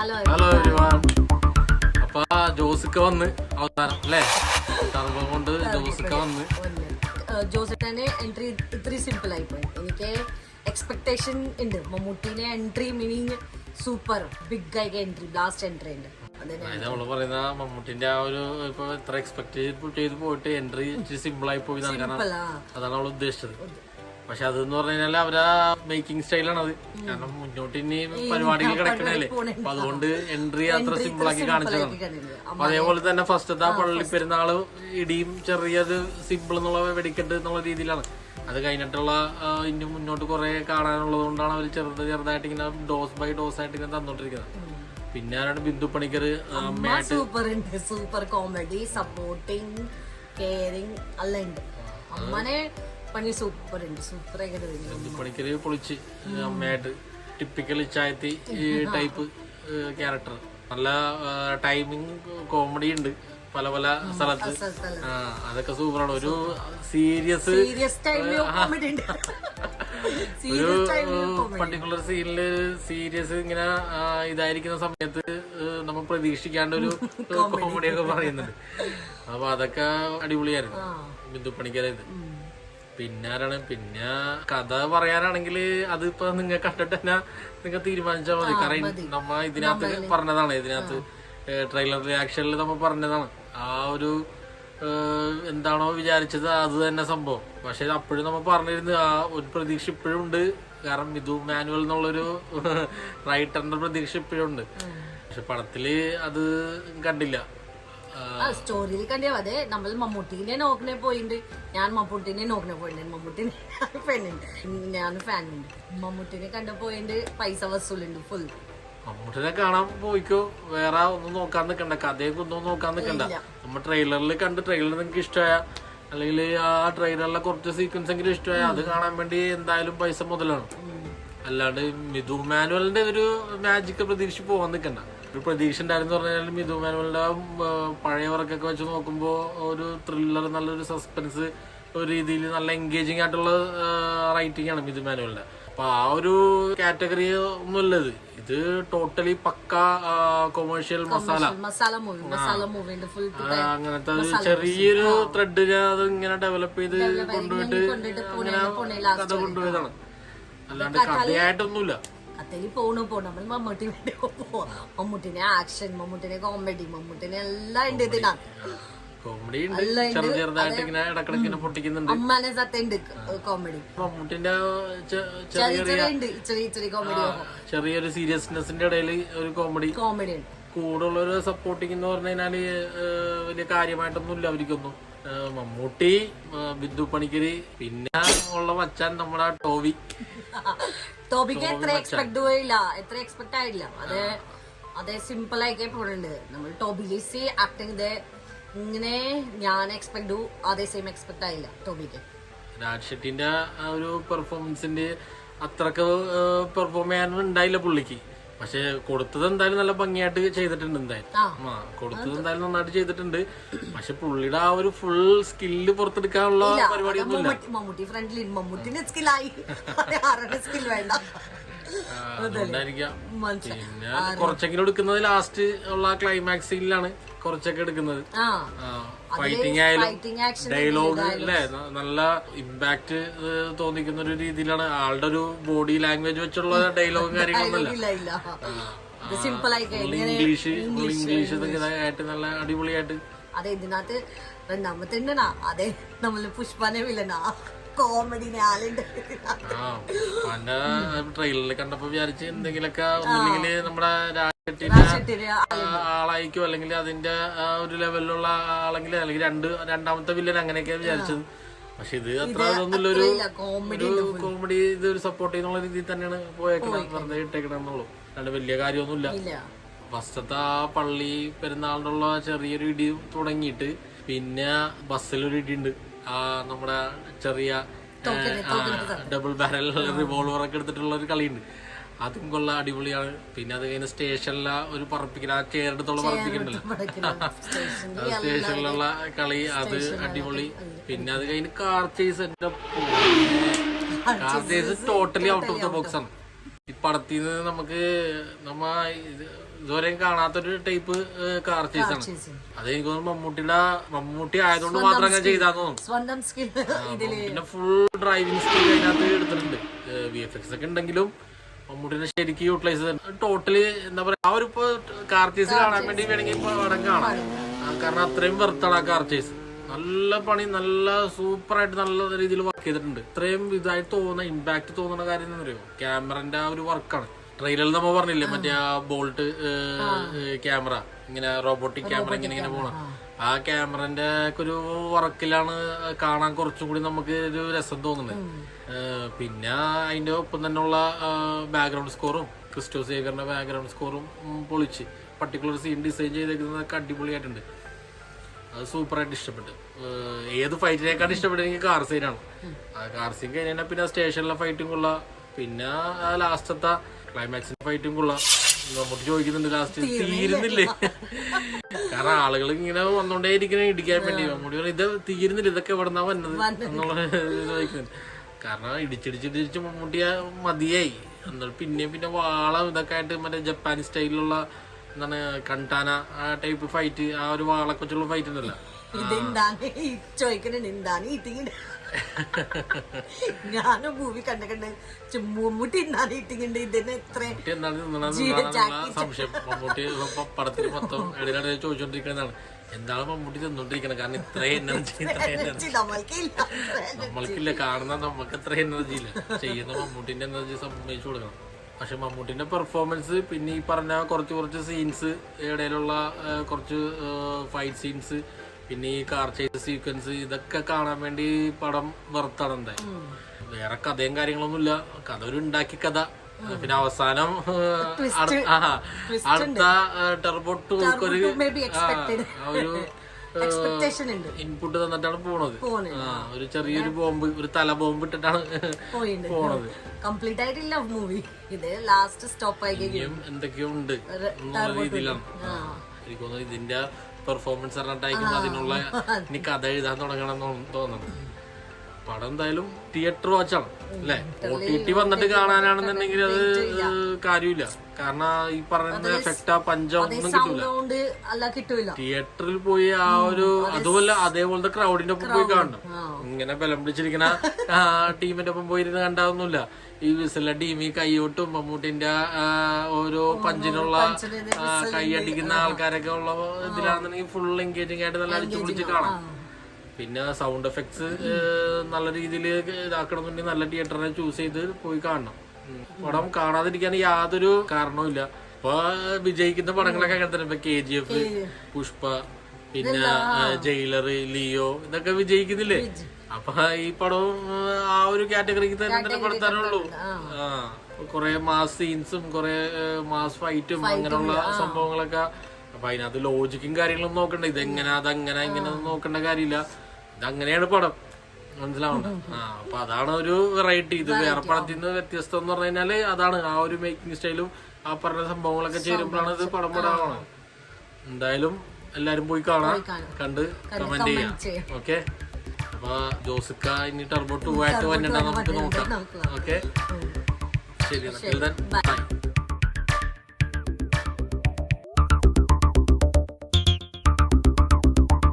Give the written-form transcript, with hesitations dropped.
Hello everyone. അപ്പൊ ജോസിക്ക വന്ന് അവസാനം അല്ലേ, സർവം കൊണ്ട് ജോസിക്ക വന്ന്. ജോസിന്റെ എൻട്രി ഇത്രയും സിമ്പിൾ ആയിപ്പോയി. എനിക്ക് എക്സ്പെക്ടേഷൻ ഉണ്ട്. മമ്മൂട്ടിനെ എൻട്രി മീനിങ് സൂപ്പർ ബിഗ് ആയി എൻട്രി, ലാസ്റ്റ് എൻട്രി ഉണ്ട്. അതായത് നമ്മള് പറയുന്ന മമ്മൂട്ടിന്റെ ആ ഒരു ഇപ്പൊ ഇത്ര എക്സ്പെക്ട് ചെയ്ത് പോയിട്ട് എൻട്രി ഇച്ചിരി സിമ്പിൾ ആയി പോയി. കാരണം അതാണ് അവൾ ഉദ്ദേശിച്ചത്. പക്ഷെ അതെന്ന് പറഞ്ഞു കഴിഞ്ഞാൽ അവരാ മേക്കിംഗ് സ്റ്റൈലാണ് അത്. കാരണം മുന്നോട്ട് ഇനി പരിപാടികൾ കിടക്കണല്ലേ, അപ്പൊ അതുകൊണ്ട് എൻട്രി അത്ര സിമ്പിൾ ആക്കി കാണിച്ചതാണ്. അപ്പൊ അതേപോലെ തന്നെ ഫസ്റ്റത്തെ ആ പള്ളി പെരുന്നാള് ഇടിയും ചെറിയൊരു സിമ്പിൾ എന്നുള്ള വെടിക്കെട്ട് എന്നുള്ള രീതിയിലാണ്. അത് കഴിഞ്ഞിട്ടുള്ള ഇനി മുന്നോട്ട് കുറെ കാണാനുള്ളത് കൊണ്ടാണ് അവർ ചെറുതായിട്ട് ഇങ്ങനെ ഡോസ് ബൈ ഡോസ് ആയിട്ട് ഇങ്ങനെ തന്നോണ്ടിരിക്കുന്നത്. പിന്നെ ആരാണ് Bindu Panicker, super comedy, supporting, caring എല്ലാം ഉണ്ട്. അമ്മനെ പണി സൂപ്പർ ഉണ്ട്, സൂപ്പർ ആയിട്ട് ബിന്ദു പണിക്കര് പൊളിച്ച് അമ്മയായിട്ട് ടിപ്പിക്കൽ ഇച്ചായത്തി ടൈപ്പ് ക്യാരക്ടർ. നല്ല ടൈമിങ് കോമഡി ഉണ്ട് പല പല സ്ഥലത്ത്. അതൊക്കെ സൂപ്പറാണ്. ഒരു സീരിയസ് ഒരു പർട്ടിക്കുലർ സീനില് സീരിയസ് ഇങ്ങനെ ഇതായിരിക്കുന്ന സമയത്ത് നമ്മൾ പ്രതീക്ഷിക്കാണ്ട് ഒരു കോമഡിയൊക്കെ പറയുന്നുണ്ട്. അപ്പൊ അതൊക്കെ അടിപൊളിയായിരുന്നു ബിന്ദു പണിക്കരത്. പിന്നെ ആരാണ്, പിന്നെ കഥ പറയാനാണെങ്കിൽ അതിപ്പോ നിങ്ങൾ കണ്ടിട്ട് തന്നെ നിങ്ങൾ തീരുമാനിച്ചാൽ മതി. കാരണം നമ്മ ഇതിനകത്ത് പറഞ്ഞതാണ്, ഇതിനകത്ത് ട്രെയിലർ റിയാക്ഷനിൽ നമ്മൾ പറഞ്ഞതാണ്. ആ ഒരു എന്താണോ വിചാരിച്ചത് അത് തന്നെ സംഭവം. പക്ഷെ അപ്പോഴും നമ്മൾ പറഞ്ഞിരുന്നു ആ ഒരു പ്രതീക്ഷ ഇപ്പോഴും ഉണ്ട്. കാരണം മിഥു മാനുവൽ എന്നുള്ളൊരു റൈറ്ററിന്റെ പ്രതീക്ഷ ഇപ്പോഴും ഉണ്ട്. പക്ഷെ പടത്തില് അത് കണ്ടില്ല. സ്റ്റോറിയിൽ കണ്ടിയാ അതെ. നമ്മൾ മമ്മൂട്ടിനെ നോക്കണേ പോയിണ്ട്, ഞാൻ മമ്മൂട്ടിനെ നോക്കണേ പോയിണ്ട്. മമ്മൂട്ടിനെ ഫാനുണ്ട്, ഞാൻ ഫാനുണ്ട്. മമ്മൂട്ടിനെ കണ്ട പോയിണ്ട്, പൈസ വസൂലുണ്ട് ഫുൾ. മമ്മൂട്ടിനെ കാണാൻ പോയിക്കോ, വേറെ ഒന്നും നോക്കാൻ നിൽക്കണ്ട, കഥയൊക്കെ ഒന്നും നോക്കാൻ നിൽക്കണ്ട. നമ്മ ട്രെയിലറിൽ കണ്ട് ട്രെയിലർ നിങ്ങൾക്ക് ഇഷ്ടമായ, അല്ലെങ്കിൽ ആ ട്രെയിലറിലെ കുറച്ച് സീക്വൻസ് എങ്കിലും ഇഷ്ടമായ അത് കാണാൻ വേണ്ടി എന്തായാലും പൈസ മുതലാണ്. അല്ലാണ്ട് മിഥു മാനുവലിന്റെ ഒരു മാജിക് പ്രതീക്ഷിച്ച് പോകാൻ നിൽക്കണ്ട. ഒരു പ്രതീക്ഷ ഉണ്ടായിരുന്നു പറഞ്ഞാൽ മിഥു മാനുവലിന്റെ പഴയ വർക്കൊക്കെ വെച്ച് നോക്കുമ്പോൾ ഒരു ത്രില്ലർ, നല്ലൊരു സസ്പെൻസ്, ഒരു രീതിയിൽ നല്ല എൻഗേജിങ് ആയിട്ടുള്ള റൈറ്റിംഗ് ആണ് മിഥു മാനുവലിന്റെ. അപ്പൊ ആ ഒരു കാറ്റഗറി ഒന്നുമല്ലത്. ഇത് ടോട്ടലി പക്ക കൊമേഴ്ഷ്യൽ അങ്ങനത്തെ ഒരു ചെറിയൊരു ത്രെഡ് അത് ഇങ്ങനെ ഡെവലപ്പ് ചെയ്ത് കൊണ്ടുപോയിട്ട് കഥ കൊണ്ടുപോയതാണ്. അല്ലാണ്ട് കഥയായിട്ടൊന്നുമില്ല. കഥയിൽ പോണു നമ്മൾ മമ്മൂട്ടി മമ്മൂട്ടിനെ ആക്ഷൻ, മമ്മൂട്ടിനെ കോമഡി, മമ്മൂട്ടിനെ എല്ലാം ഉണ്ട് ഇതിനകത്ത്. കോമഡി ചെറുതായിട്ട് ഇങ്ങനെ ഇടക്കിടക്കിനെ പൊട്ടിക്കുന്നുണ്ട്. അമ്മാനെ സത്തുണ്ട് കോമഡി. മമ്മൂട്ടിന്റെ ചെറിയൊരു സീരിയസ്നെസിന്റെ ഇടയിൽ ഒരു കോമഡി ഉണ്ട്. കൂടുതലുള്ള ഒരു സപ്പോർട്ടിങ് എന്ന് പറഞ്ഞു കഴിഞ്ഞാല് വലിയ കാര്യമായിട്ടൊന്നും ഇല്ല അവർക്കൊന്നും. മമ്മൂട്ടി, ബിന്ദു പണിക്കര്, പിന്നെ ഉള്ള മച്ചാൻ നമ്മുടെ ടോബിക്ക് എത്ര എക്സ്പെക്ട് ആയില്ല. അതേ സിമ്പിൾ ആയിക്കേ പോണുണ്ട്. നമ്മൾ ടോബിലിസ് ആക്ടിങ് ഇങ്ങനെ ഞാൻ എക്സ്പെക്ട് അതേ സെയിം എക്സ്പെക്ട് ആയില്ല ടോബിക്ക്. രാജ് ഷെട്ടിന്റെ ആ ഒരു പെർഫോമൻസിന്റെ അത്രക്ക് പെർഫോം ചെയ്യാനും ഉണ്ടായില്ല പുള്ളിക്ക്. പക്ഷെ കൊടുത്തത് എന്തായാലും നല്ല ഭംഗിയായിട്ട് ചെയ്തിട്ടുണ്ട്. കൊടുത്തത് എന്തായാലും നന്നായിട്ട് ചെയ്തിട്ടുണ്ട്. പക്ഷെ പുള്ളിയുടെ ആ ഒരു ഫുൾ സ്കില്ല് പുറത്തെടുക്കാനുള്ള പരിപാടിയൊന്നുമില്ല. മമ്മൂട്ടി ഫ്രണ്ട്ലി, മമ്മൂട്ടിന്റെ സ്കില്ലായി, സ്കിൽ വേണ്ട. അതുകൊണ്ടായിരിക്കാം. പിന്നെ കുറച്ചെങ്കിലും എടുക്കുന്നത് ലാസ്റ്റ് ഉള്ള ക്ലൈമാക്സ് സീനിലാണ് കുറച്ചൊക്കെ എടുക്കുന്നത്. ഫൈറ്റിംഗ് ആയാലും ഡയലോഗ് അല്ലേ, നല്ല ഇമ്പാക്ട് തോന്നിക്കുന്ന ഒരു രീതിയിലാണ്. ആളുടെ ഒരു ബോഡി ലാംഗ്വേജ് വെച്ചുള്ള ഡയലോഗും കാര്യങ്ങളൊന്നുമില്ല. ഇംഗ്ലീഷ് ആയിട്ട് നല്ല അടിപൊളിയായിട്ട്. അതെ, ഇതിനകത്ത് രണ്ടാമത്തെ അതെ നമ്മള് പുഷ്പനെ വില്ലനാ കോമഡിനെ ആളുണ്ട്. പണ്ട് ട്രെയിലറിൽ കണ്ടപ്പോ വിചാരിച്ച് എന്തെങ്കിലുമൊക്കെ ഒന്നുമില്ലെങ്കില് നമ്മുടെ രാജത്തിന്റെ ആളായിരിക്കും, അല്ലെങ്കിൽ അതിന്റെ ഒരു ലെവലിലുള്ള ആളെങ്കിൽ, അല്ലെങ്കിൽ രണ്ടാമത്തെ വില്ലൻ, അങ്ങനെയൊക്കെ വിചാരിച്ചത്. പക്ഷെ ഇത് അത്ര ഇതൊന്നുമില്ല. ഒരു കോമഡി, ഇത് ഒരു സപ്പോർട്ട് ചെയ്യുന്ന രീതിയിൽ തന്നെയാണ് പോയേക്കണം, വെറുതെ ഇട്ടേക്കണെന്നുള്ളൂ. അല്ലാണ്ട് വലിയ കാര്യമൊന്നുമില്ല. ഫസ്റ്റത്തെ ആ പള്ളി പെരുന്നാളിനുള്ള ചെറിയൊരു ഇടി തുടങ്ങിയിട്ട് പിന്നെ ബസ്സിലൊരു ഇടിയുണ്ട്. ആ നമ്മുടെ ചെറിയ ഡബിൾ ബാരൽ റിവോൾവർ ഒക്കെ എടുത്തിട്ടുള്ള ഒരു കളിയുണ്ട്. അതും കൊള്ള അടിപൊളിയാണ്. പിന്നെ അത് കഴിഞ്ഞ് സ്റ്റേഷനിലെ ഒരു പറപ്പിക്കൽ, ആ ചെയറെടുത്തുള്ള പറപ്പിക്കുന്നുണ്ടല്ലോ, സ്റ്റേഷനിലുള്ള കളി, അത് അടിപൊളി. പിന്നെ അത് കഴിഞ്ഞ് car chase, totally out of the box ആണ്. ഈ പടത്തിൽ നിന്ന് നമ്മ ഇതുവരെയും കാണാത്തൊരു ടൈപ്പ് കാർ ചേസ് ആണ്. അത് എനിക്ക് തോന്നുന്നു മമ്മൂട്ടി ആയതുകൊണ്ട് മാത്രം അങ്ങനെ ചെയ്താന്ന് തോന്നുന്നു. സ്വന്തം സ്കിൽ പിന്നെ ഫുൾ ഡ്രൈവിംഗ് സ്കിൽ അതിനകത്ത് എടുത്തിട്ടുണ്ട്. VFX ഒക്കെ ഉണ്ടെങ്കിലും മമ്മൂട്ടിനെ ശരിക്കും യൂട്ടിലൈസ് ചെയ്തിട്ടുണ്ട്. ടോട്ടലി എന്താ പറയാ, ആ ഒരു കാർ ചേസ് കാണാൻ വേണ്ടി വേണമെങ്കിൽ പടം കാണാം. കാരണം അത്രയും വെറുത്താണ് ആ കാർ ചേസ്. നല്ല പണി, നല്ല സൂപ്പറായിട്ട് നല്ല രീതിയിൽ വർക്ക് ചെയ്തിട്ടുണ്ട്. ഇത്രയും ഇതായിട്ട് തോന്നുന്ന ഇമ്പാക്ട് തോന്നുന്ന കാര്യം എന്താ പറയുക, ക്യാമറന്റെ ആ ഒരു വർക്കാണ്. ട്രെയിലറിൽ നമ്മൾ പറഞ്ഞില്ലേ മറ്റേ ആ ബോൾട്ട് ക്യാമറ, ഇങ്ങനെ റോബോട്ടിക് ക്യാമറ ഇങ്ങനെ പോണം. ആ ക്യാമറന്റെ ഒക്കെ ഒരു വർക്കിലാണ് കാണാൻ കുറച്ചും കൂടി നമുക്ക് ഒരു രസം തോന്നുന്നത്. പിന്നെ അതിന്റെ ഒപ്പം തന്നെയുള്ള ബാക്ക്ഗ്രൗണ്ട് സ്കോറും, ക്രിസ്റ്റോ സേഗറിന്റെ ബാക്ക്ഗ്രൗണ്ട് സ്കോറും പൊളിച്ച് പർട്ടിക്കുലർ സീൻ ഡിസൈൻ ചെയ്തേക്കുന്നതൊക്കെ അടിപൊളിയായിട്ടുണ്ട്. അത് സൂപ്പറായിട്ട് ഇഷ്ടപ്പെട്ടു. ഏത് ഫൈറ്റിനേക്കാളും ഇഷ്ടപ്പെട്ടത് എനിക്ക് കാർ സീനാണ്. ആ കാർ സീൻ കഴിഞ്ഞാൽ പിന്നെ സ്റ്റേഷനിലെ ഫൈറ്റും കൊള്ളാം. പിന്നെ ലാസ്റ്റത്തെ ക്ലൈമാക്സിന്റെ ഫൈറ്റും കൊള്ളാം. നമുക്ക് ചോദിക്കുന്നുണ്ട് ലാസ്റ്റ് തീരുന്നില്ലേ, കാരണം ആളുകൾ ഇങ്ങനെ വന്നോണ്ടേ ഇരിക്കണേ ഇടിക്കാൻ വേണ്ടി. മമ്മൂട്ടി ഇത് തീരുന്നില്ല, ഇതൊക്കെ എവിടെന്നാ വന്നത് എന്നുള്ള ചോദിക്കുന്നുണ്ട്. കാരണം ഇടിച്ചിടിച്ചിടിച്ച് മമ്മൂട്ടിയ മതിയായി. എന്നിട്ട് പിന്നെ വാള ഇതൊക്കെ ആയിട്ട് മറ്റേ ജപ്പാനീസ് സ്റ്റൈലിലുള്ള എന്താണ് കണ്ടാന ആ ടൈപ്പ് ഫൈറ്റ്, ആ ഒരു വാളൊക്കെ വെച്ചുള്ള ഫൈറ്റ് ഉണ്ടല്ലോ. ഞാനും മൂവി കണ്ടിട്ടുണ്ട്. മമ്മൂട്ടി എന്താണ് ഈറ്റിങ്ങുണ്ട്, ഇതിന് എത്ര സംശയം. മമ്മൂട്ടി പടത്തിൽ മൊത്തം ഇടയിലെ ചോദിച്ചോണ്ടിരിക്കുന്നതാണ് എന്താണ് മമ്മൂട്ടി തിന്നോണ്ടിരിക്കുന്നത്. കാരണം ഇത്ര എനർജി നമ്മൾക്കില്ല, കാണുന്ന നമുക്ക് എത്ര എനർജി ഇല്ല. ചെയ്യുന്ന മമ്മൂട്ടിന്റെ എനർജി സമ്മതിച്ചു കൊടുക്കണം. പക്ഷെ മമ്മൂട്ടിന്റെ പെർഫോമൻസ്, പിന്നെ ഈ പറഞ്ഞ കുറച്ച് സീൻസ്, ഇടയിലുള്ള കുറച്ച് ഫൈറ്റ് സീൻസ്, പിന്നെ ഈ കാർ ചേസ് സീക്വൻസ്, ഇതൊക്കെ കാണാൻ വേണ്ടി പടം വെറുത്താണ്. എന്തായാലും വേറെ കഥയും കാര്യങ്ങളൊന്നുമില്ല. കഥ ഒരു ഉണ്ടാക്കി കഥ. പിന്നെ അവസാനം അടുത്ത ടെർബോ 2 ഒരു ഇൻപുട്ട് തന്നിട്ടാണ് പോണത്. ഒരു ചെറിയൊരു ബോംബ്, ഒരു തല ബോംബ് ഇട്ടിട്ടാണ് പോണത്. കംപ്ലീറ്റ് ആയിട്ടില്ല മൂവി, ഇത് ലാസ്റ്റ് സ്റ്റോപ്പ് ആയി. എന്തൊക്കെയോ ഉണ്ട് എന്നുള്ള രീതിയിലാണ് എനിക്ക് തോന്നുന്നത്. ഇതിന്റെ പെർഫോമൻസ് പറഞ്ഞിട്ടായിരിക്കും അതിനുള്ള ഇനി കഥ എഴുതാൻ തുടങ്ങണം തോന്നുന്നു. പടം എന്തായാലും തിയേറ്റർ വാച്ചാണ് അല്ലെ. OTT വന്നിട്ട് കാണാനാണെന്നുണ്ടെങ്കിൽ അത് കാര്യമില്ല. കാരണം ഈ പറയുന്ന എഫക്റ്റ്, ആ പഞ്ചൊന്നും കിട്ടൂല. തിയേറ്ററിൽ പോയി ആ ഒരു അതുപോലെ അതേപോലത്തെ ക്രൗഡിന്റെ ഒപ്പം പോയി കാണണം. ഇങ്ങനെ ബലം പിടിച്ചിരിക്കുന്ന ടീമിന്റെ ഒപ്പം പോയിരുന്ന് കണ്ടാവുന്നില്ല. ഈ വിസിലെ ടീം ഈ കൈയോട്ടും മമ്മൂട്ടിന്റെ ഓരോ പഞ്ചിനുള്ള കൈയടിക്കുന്ന ആൾക്കാരൊക്കെ ഉള്ള ഇതിലാണെന്നുണ്ടെങ്കിൽ ഫുൾ എൻഗേജിങ് ആയിട്ട് നല്ല അടിച്ചു പൊളിച്ച് കാണാം. പിന്നെ സൗണ്ട് എഫക്ട്സ് നല്ല രീതിയിൽ ഇതാക്കണമെന്നുണ്ടെങ്കിൽ നല്ല തിയേറ്ററിനെ ചൂസ് ചെയ്ത് പോയി കാണണം. പടം കാണാതിരിക്കാൻ യാതൊരു കാരണവും ഇല്ല. ഇപ്പൊ വിജയിക്കുന്ന പടങ്ങളൊക്കെ അങ്ങനെ തന്നെ. ഇപ്പൊ KGF, പുഷ്പ, പിന്നെ ജയിലർ, ലിയോ, ഇതൊക്കെ വിജയിക്കുന്നില്ലേ. അപ്പൊ ഈ പടവും ആ ഒരു കാറ്റഗറിക്ക് തന്നെ പെടുത്താനുള്ളൂ. കൊറേ മാസ് സീൻസും കൊറേ മാസ് ഫൈറ്റും അങ്ങനെയുള്ള സംഭവങ്ങളൊക്കെ. അപ്പൊ അതിനകത്ത് ലോജിക്കും കാര്യങ്ങളും നോക്കണ്ട. ഇതെങ്ങനെ അതങ്ങനെ ഇങ്ങനെ നോക്കേണ്ട കാര്യമില്ല. ഇതങ്ങനെയാണ് പടം, മനസ്സിലാവണ്ട. അപ്പൊ അതാണ് ഒരു വെറൈറ്റി. ഇത് വേറെ പടത്തിൽ നിന്ന് വ്യത്യസ്തം എന്ന് പറഞ്ഞു കഴിഞ്ഞാല് അതാണ്. ആ ഒരു മേക്കിംഗ് സ്റ്റൈലും ആ പറഞ്ഞ സംഭവങ്ങളൊക്കെ ചേരുമ്പോഴാണ് ഇത് പടമാണ്. എന്തായാലും എല്ലാരും പോയി കാണാം, കണ്ട് കമന്റ് ചെയ്യാം. ഓക്കെ, അപ്പൊ ജോസിക്ക ഇനി ടെർബോ 2 ആയിട്ട് വന്നിട്ടാ നമുക്ക് നോക്കാം. ഓക്കെ, ശരി.